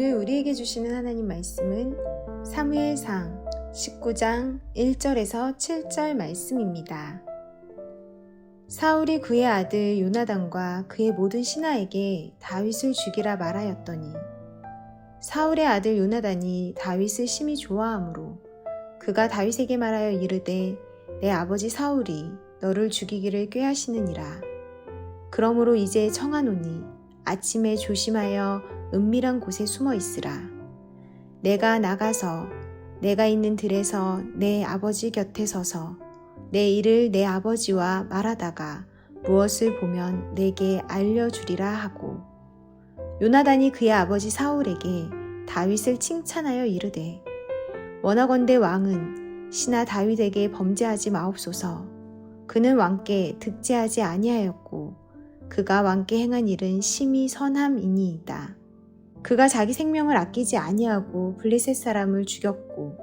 오늘 우리에게 주시는 하나님 말씀은 사무엘상 19장 1절에서 7절 말씀입니다. 사울이 그의 아들 요나단과 그의 모든 신하에게 다윗을 죽이라 말하였더니 사울의 아들 요나단이 다윗을 심히 좋아하므로 그가 다윗에게 말하여 이르되 내 아버지 사울이 너를 죽이기를 꾀하시느니라. 그러므로 이제 청하노니 아침에 조심하여 은밀한 곳에 숨어 있으라. 내가 나가서 내가 있는 들에서 내 아버지 곁에 서서 내 일을 내 아버지와 말하다가 무엇을 보면 내게 알려주리라 하고 요나단이 그의 아버지 사울에게 다윗을 칭찬하여 이르되 원하건대 왕은 신하 다윗에게 범죄하지 마옵소서. 그는 왕께 득죄하지 아니하였고 그가 왕께 행한 일은 심히 선함이니이다. 그가 자기 생명을 아끼지 아니하고 블레셋 사람을 죽였고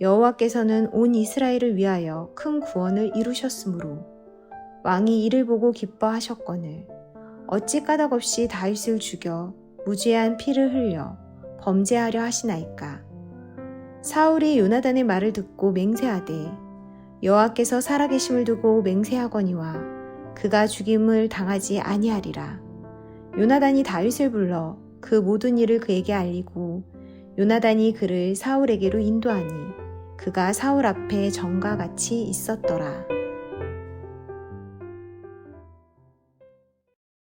여호와께서는 온 이스라엘을 위하여 큰 구원을 이루셨으므로 왕이 이를 보고 기뻐하셨거늘 어찌 까닭없이 다윗을 죽여 무죄한 피를 흘려 범죄하려 하시나이까. 사울이 요나단의 말을 듣고 맹세하되 여호와께서 살아계심을 두고 맹세하거니와 그가 죽임을 당하지 아니하리라. 요나단이 다윗을 불러 그 모든 일을 그에게 알리고 요나단이 그를 사울에게로 인도하니 그가 사울 앞에 전과 같이 있었더라.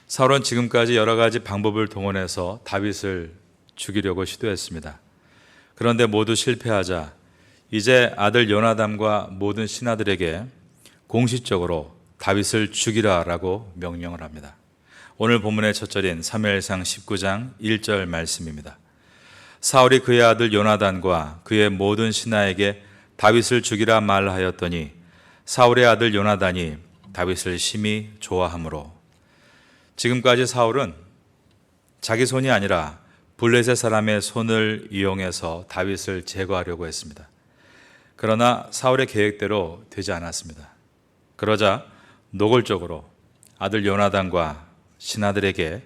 사울은 지금까지 여러 가지 방법을 동원해서 다윗을 죽이려고 시도했습니다. 그런데 모두 실패하자 이제 아들 요나단과 모든 신하들에게 공식적으로 다윗을 죽이라라고 명령을 합니다. 오늘 본문의 첫 절인 사무엘상 19장 1절 말씀입니다. 사울이 그의 아들 요나단과 그의 모든 신하에게 다윗을 죽이라 말하였더니 사울의 아들 요나단이 다윗을 심히 좋아하므로. 지금까지 사울은 자기 손이 아니라 블레셋 사람의 손을 이용해서 다윗을 제거하려고 했습니다. 그러나 사울의 계획대로 되지 않았습니다. 그러자 노골적으로 아들 요나단과 신하들에게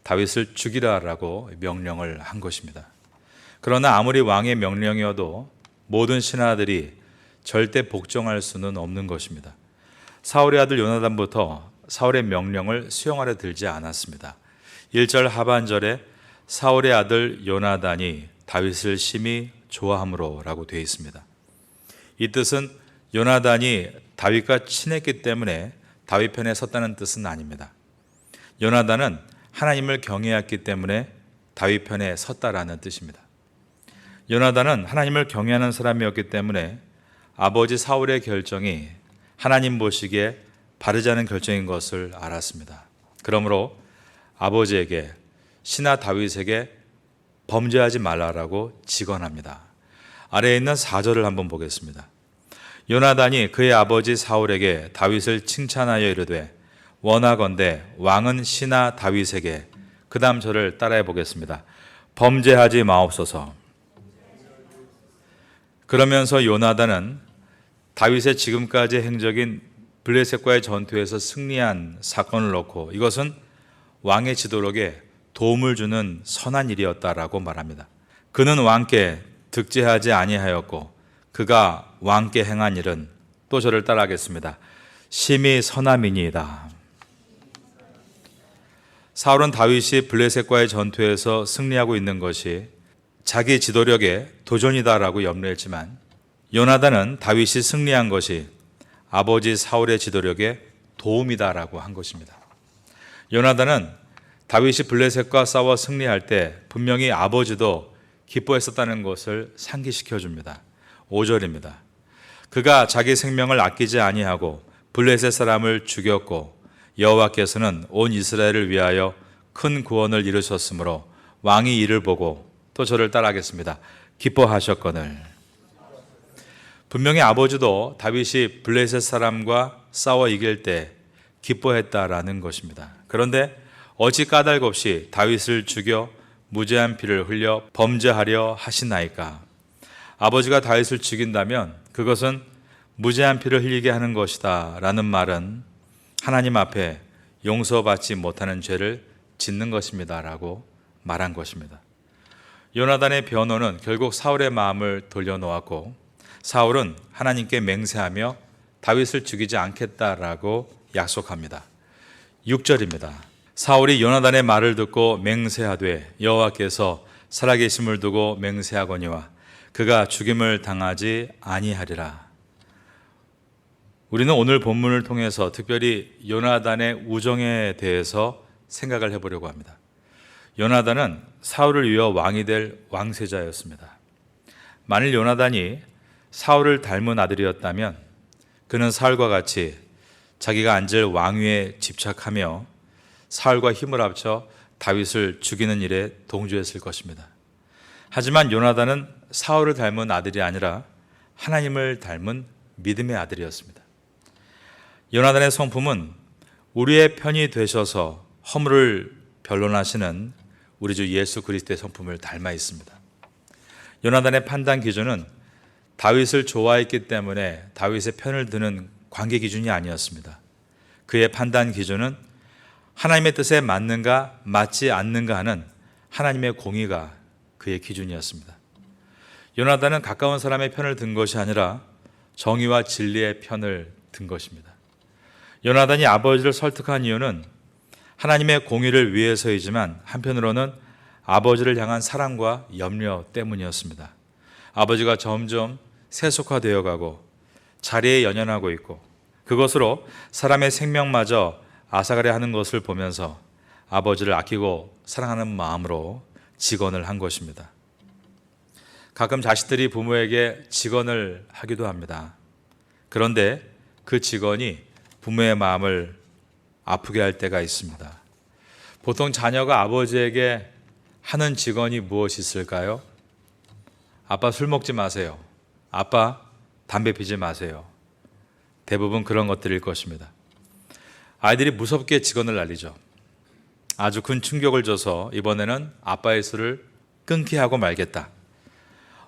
다윗을 죽이라라고 명령을 한 것입니다. 그러나 아무리 왕의 명령이어도 모든 신하들이 절대 복종할 수는 없는 것입니다. 사울의 아들 요나단부터 사울의 명령을 수용하려 들지 않았습니다. 1절 하반절에 사울의 아들 요나단이 다윗을 심히 좋아함으로 라고 되어 있습니다. 이 뜻은 요나단이 다윗과 친했기 때문에 다윗 편에 섰다는 뜻은 아닙니다. 요나단은 하나님을 경외했기 때문에 다윗 편에 섰다라는 뜻입니다. 요나단은 하나님을 경외하는 사람이었기 때문에 아버지 사울의 결정이 하나님 보시기에 바르지 않은 결정인 것을 알았습니다. 그러므로 아버지에게 신하 다윗에게 범죄하지 말라라고 직언합니다. 아래에 있는 4절을 한번 보겠습니다. 요나단이 그의 아버지 사울에게 다윗을 칭찬하여 이르되 원하건대 왕은 신하 다윗에게, 그 다음 절을 따라해 보겠습니다. 범죄하지 마옵소서. 그러면서 요나단은 다윗의 지금까지 행적인 블레셋과의 전투에서 승리한 사건을 놓고 이것은 왕의 지도력에 도움을 주는 선한 일이었다라고 말합니다. 그는 왕께 득죄하지 아니하였고 그가 왕께 행한 일은, 또 저를 따라하겠습니다. 심히 선함이니이다. 사울은 다윗이 블레셋과의 전투에서 승리하고 있는 것이 자기 지도력의 도전이다라고 염려했지만 요나단은 다윗이 승리한 것이 아버지 사울의 지도력의 도움이다라고 한 것입니다. 요나단은 다윗이 블레셋과 싸워 승리할 때 분명히 아버지도 기뻐했었다는 것을 상기시켜 줍니다. 5절입니다. 그가 자기 생명을 아끼지 아니하고 블레셋 사람을 죽였고 여호와께서는 온 이스라엘을 위하여 큰 구원을 이루셨으므로 왕이 이를 보고, 또 저를 따라하겠습니다. 기뻐하셨거늘. 분명히 아버지도 다윗이 블레셋 사람과 싸워 이길 때 기뻐했다라는 것입니다. 그런데 어찌 까닭 없이 다윗을 죽여 무죄한 피를 흘려 범죄하려 하시나이까. 아버지가 다윗을 죽인다면 그것은 무죄한 피를 흘리게 하는 것이다 라는 말은 하나님 앞에 용서받지 못하는 죄를 짓는 것입니다 라고 말한 것입니다. 요나단의 변호는 결국 사울의 마음을 돌려놓았고 사울은 하나님께 맹세하며 다윗을 죽이지 않겠다라고 약속합니다. 6절입니다. 사울이 요나단의 말을 듣고 맹세하되 여호와께서 살아계심을 두고 맹세하거니와 그가 죽임을 당하지 아니하리라. 우리는 오늘 본문을 통해서 특별히 요나단의 우정에 대해서 생각을 해보려고 합니다. 요나단은 사울을 이어 왕이 될 왕세자였습니다. 만일 요나단이 사울을 닮은 아들이었다면 그는 사울과 같이 자기가 앉을 왕위에 집착하며 사울과 힘을 합쳐 다윗을 죽이는 일에 동조했을 것입니다. 하지만 요나단은 사울을 닮은 아들이 아니라 하나님을 닮은 믿음의 아들이었습니다. 요나단의 성품은 우리의 편이 되셔서 허물을 변론하시는 우리 주 예수 그리스도의 성품을 닮아 있습니다. 요나단의 판단 기준은 다윗을 좋아했기 때문에 다윗의 편을 드는 관계 기준이 아니었습니다. 그의 판단 기준은 하나님의 뜻에 맞는가 맞지 않는가 하는 하나님의 공의가 그의 기준이었습니다. 요나단은 가까운 사람의 편을 든 것이 아니라 정의와 진리의 편을 든 것입니다. 요나단이 아버지를 설득한 이유는 하나님의 공의를 위해서이지만 한편으로는 아버지를 향한 사랑과 염려 때문이었습니다. 아버지가 점점 세속화되어 가고 자리에 연연하고 있고 그것으로 사람의 생명마저 앗아가려 하는 것을 보면서 아버지를 아끼고 사랑하는 마음으로 직언을 한 것입니다. 가끔 자식들이 부모에게 직언을 하기도 합니다. 그런데 그 직언이 부모의 마음을 아프게 할 때가 있습니다. 보통 자녀가 아버지에게 하는 직언이 무엇이 있을까요? 아빠 술 먹지 마세요. 아빠 담배 피지 마세요. 대부분 그런 것들일 것입니다. 아이들이 무섭게 직언을 날리죠. 아주 큰 충격을 줘서 이번에는 아빠의 술을 끊게 하고 말겠다.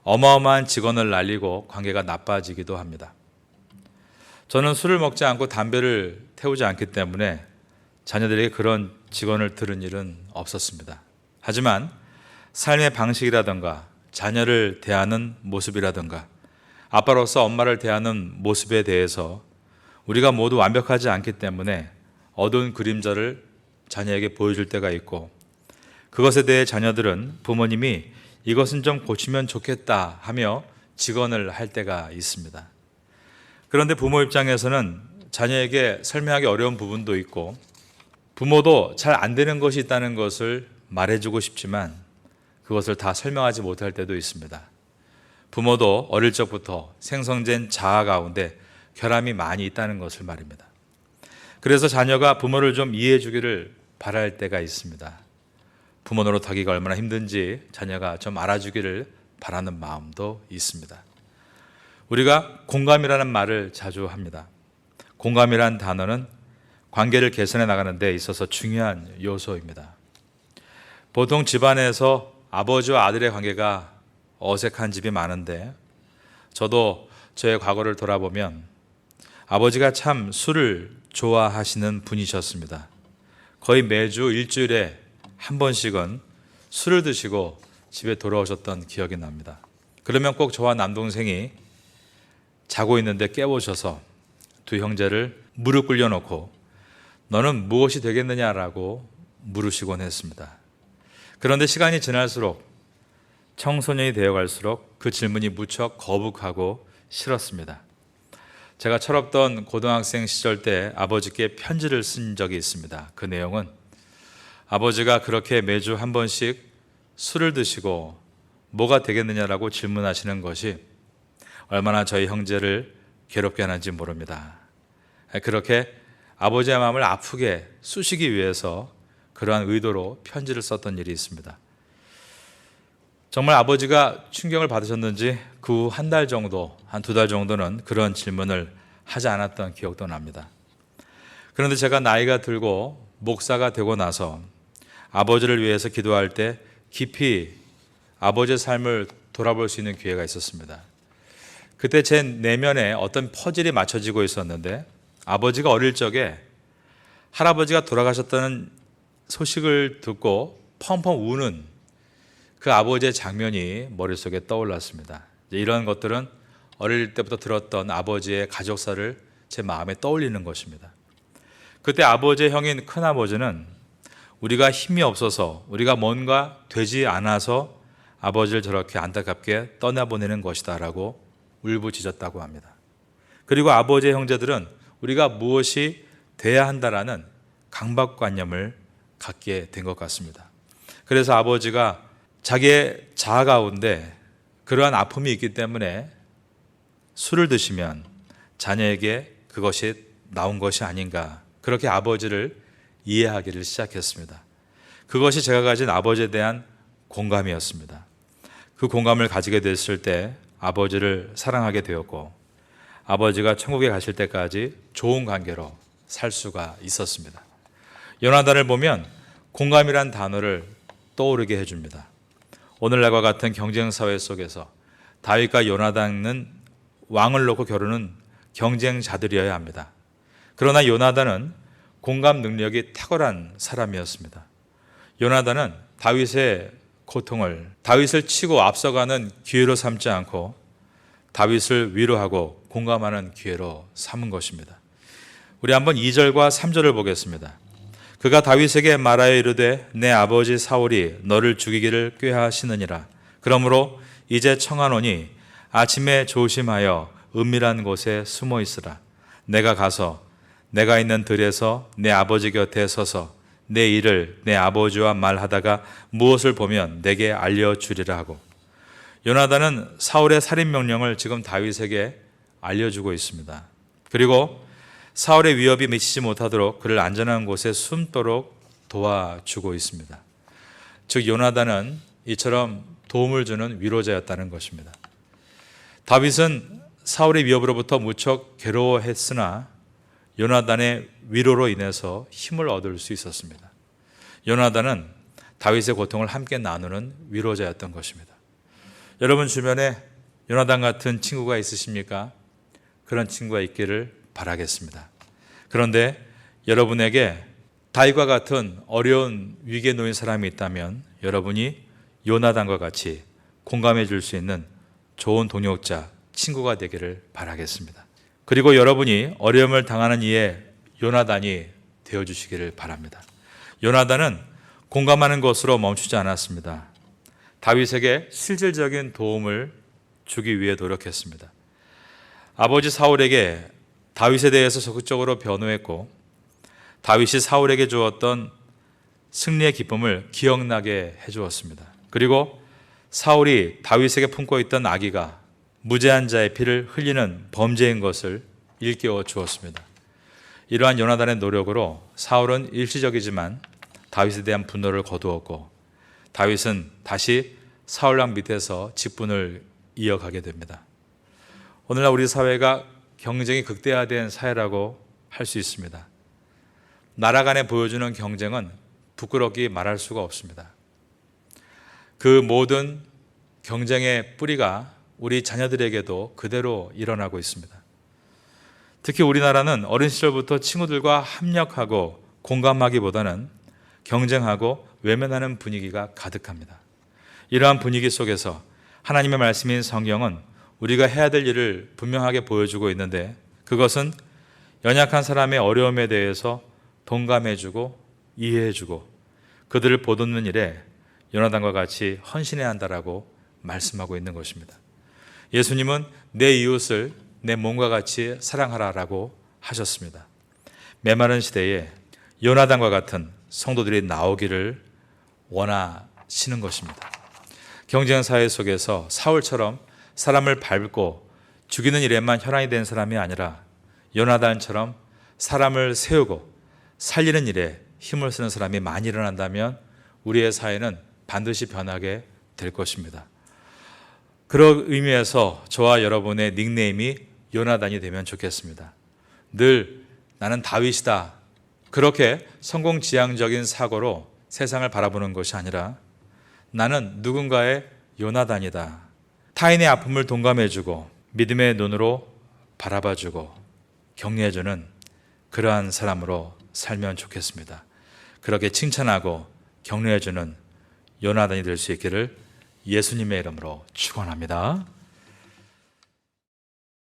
어마어마한 직언을 날리고 관계가 나빠지기도 합니다. 저는 술을 먹지 않고 담배를 태우지 않기 때문에 자녀들에게 그런 직언을 들은 일은 없었습니다. 하지만 삶의 방식이라든가 자녀를 대하는 모습이라든가 아빠로서 엄마를 대하는 모습에 대해서 우리가 모두 완벽하지 않기 때문에 어두운 그림자를 자녀에게 보여줄 때가 있고 그것에 대해 자녀들은 부모님이 이것은 좀 고치면 좋겠다 하며 직언을 할 때가 있습니다. 그런데 부모 입장에서는 자녀에게 설명하기 어려운 부분도 있고 부모도 잘 안 되는 것이 있다는 것을 말해주고 싶지만 그것을 다 설명하지 못할 때도 있습니다. 부모도 어릴 적부터 생성된 자아 가운데 결함이 많이 있다는 것을 말입니다. 그래서 자녀가 부모를 좀 이해해 주기를 바랄 때가 있습니다. 부모 노릇하기가 얼마나 힘든지 자녀가 좀 알아주기를 바라는 마음도 있습니다. 우리가 공감이라는 말을 자주 합니다. 공감이라는 단어는 관계를 개선해 나가는 데 있어서 중요한 요소입니다. 보통 집안에서 아버지와 아들의 관계가 어색한 집이 많은데 저도 저의 과거를 돌아보면 아버지가 참 술을 좋아하시는 분이셨습니다. 거의 매주 일주일에 한 번씩은 술을 드시고 집에 돌아오셨던 기억이 납니다. 그러면 꼭 저와 남동생이 자고 있는데 깨우셔서 두 형제를 무릎 꿇려놓고 너는 무엇이 되겠느냐라고 물으시곤 했습니다. 그런데 시간이 지날수록 청소년이 되어갈수록 그 질문이 무척 거북하고 싫었습니다. 제가 철없던 고등학생 시절 때 아버지께 편지를 쓴 적이 있습니다. 그 내용은 아버지가 그렇게 매주 한 번씩 술을 드시고 뭐가 되겠느냐라고 질문하시는 것이 얼마나 저희 형제를 괴롭게 하는지 모릅니다. 그렇게 아버지의 마음을 아프게 쑤시기 위해서 그러한 의도로 편지를 썼던 일이 있습니다. 정말 아버지가 충격을 받으셨는지 그 후 한 달 정도, 한 두 달 정도는 그런 질문을 하지 않았던 기억도 납니다. 그런데 제가 나이가 들고 목사가 되고 나서 아버지를 위해서 기도할 때 깊이 아버지의 삶을 돌아볼 수 있는 기회가 있었습니다. 그때 제 내면에 어떤 퍼즐이 맞춰지고 있었는데 아버지가 어릴 적에 할아버지가 돌아가셨다는 소식을 듣고 펑펑 우는 그 아버지의 장면이 머릿속에 떠올랐습니다. 이런 것들은 어릴 때부터 들었던 아버지의 가족사를 제 마음에 떠올리는 것입니다. 그때 아버지의 형인 큰아버지는 우리가 힘이 없어서, 우리가 뭔가 되지 않아서 아버지를 저렇게 안타깝게 떠나보내는 것이다 라고 울부짖었다고 합니다. 그리고 아버지의 형제들은 우리가 무엇이 돼야 한다라는 강박관념을 갖게 된 것 같습니다. 그래서 아버지가 자기의 자아 가운데 그러한 아픔이 있기 때문에 술을 드시면 자녀에게 그것이 나온 것이 아닌가, 그렇게 아버지를 이해하기를 시작했습니다. 그것이 제가 가진 아버지에 대한 공감이었습니다. 그 공감을 가지게 됐을 때 아버지를 사랑하게 되었고, 아버지가 천국에 가실 때까지 좋은 관계로 살 수가 있었습니다. 요나단을 보면 공감이란 단어를 떠오르게 해줍니다. 오늘날과 같은 경쟁사회 속에서 다윗과 요나단은 왕을 놓고 겨루는 경쟁자들이어야 합니다. 그러나 요나단은 공감 능력이 탁월한 사람이었습니다. 요나단은 다윗의 고통을, 다윗을 치고 앞서가는 기회로 삼지 않고 다윗을 위로하고 공감하는 기회로 삼은 것입니다. 우리 한번 2절과 3절을 보겠습니다. 그가 다윗에게 말하여 이르되 내 아버지 사울이 너를 죽이기를 꾀하시느니라. 그러므로 이제 청하노니 아침에 조심하여 은밀한 곳에 숨어 있으라. 내가 가서 내가 있는 들에서 내 아버지 곁에 서서 내 일을 내 아버지와 말하다가 무엇을 보면 내게 알려주리라 하고, 요나단은 사울의 살인 명령을 지금 다윗에게 알려주고 있습니다. 그리고 사울의 위협이 미치지 못하도록 그를 안전한 곳에 숨도록 도와주고 있습니다. 즉 요나단은 이처럼 도움을 주는 위로자였다는 것입니다. 다윗은 사울의 위협으로부터 무척 괴로워했으나 요나단의 위로로 인해서 힘을 얻을 수 있었습니다. 요나단은 다윗의 고통을 함께 나누는 위로자였던 것입니다. 여러분 주변에 요나단 같은 친구가 있으십니까? 그런 친구가 있기를 바라겠습니다. 그런데 여러분에게 다윗과 같은 어려운 위기에 놓인 사람이 있다면 여러분이 요나단과 같이 공감해 줄 수 있는 좋은 동역자, 친구가 되기를 바라겠습니다. 그리고 여러분이 어려움을 당하는 이에 요나단이 되어주시기를 바랍니다. 요나단은 공감하는 것으로 멈추지 않았습니다. 다윗에게 실질적인 도움을 주기 위해 노력했습니다. 아버지 사울에게 다윗에 대해서 적극적으로 변호했고, 다윗이 사울에게 주었던 승리의 기쁨을 기억나게 해주었습니다. 그리고 사울이 다윗에게 품고 있던 악의가 무죄한 자의 피를 흘리는 범죄인 것을 일깨워 주었습니다. 이러한 요나단의 노력으로 사울은 일시적이지만 다윗에 대한 분노를 거두었고, 다윗은 다시 사울왕 밑에서 직분을 이어가게 됩니다. 오늘날 우리 사회가 경쟁이 극대화된 사회라고 할 수 있습니다. 나라 간에 보여주는 경쟁은 부끄럽게 말할 수가 없습니다. 그 모든 경쟁의 뿌리가 우리 자녀들에게도 그대로 일어나고 있습니다. 특히 우리나라는 어린 시절부터 친구들과 합력하고 공감하기보다는 경쟁하고 외면하는 분위기가 가득합니다. 이러한 분위기 속에서 하나님의 말씀인 성경은 우리가 해야 될 일을 분명하게 보여주고 있는데, 그것은 연약한 사람의 어려움에 대해서 동감해주고 이해해주고 그들을 보듬는 일에 요나단과 같이 헌신해야 한다라고 말씀하고 있는 것입니다. 예수님은 내 이웃을 내 몸과 같이 사랑하라라고 하셨습니다. 메마른 시대에 요나단과 같은 성도들이 나오기를 원하시는 것입니다. 경쟁 사회 속에서 사울처럼 사람을 밟고 죽이는 일에만 혈안이 된 사람이 아니라 요나단처럼 사람을 세우고 살리는 일에 힘을 쓰는 사람이 많이 일어난다면 우리의 사회는 반드시 변하게 될 것입니다. 그런 의미에서 저와 여러분의 닉네임이 요나단이 되면 좋겠습니다. 늘 나는 다윗이다, 그렇게 성공지향적인 사고로 세상을 바라보는 것이 아니라 나는 누군가의 요나단이다, 타인의 아픔을 동감해주고 믿음의 눈으로 바라봐주고 격려해주는 그러한 사람으로 살면 좋겠습니다. 그렇게 칭찬하고 격려해주는 요나단이 될 수 있기를 예수님의 이름으로 축원합니다.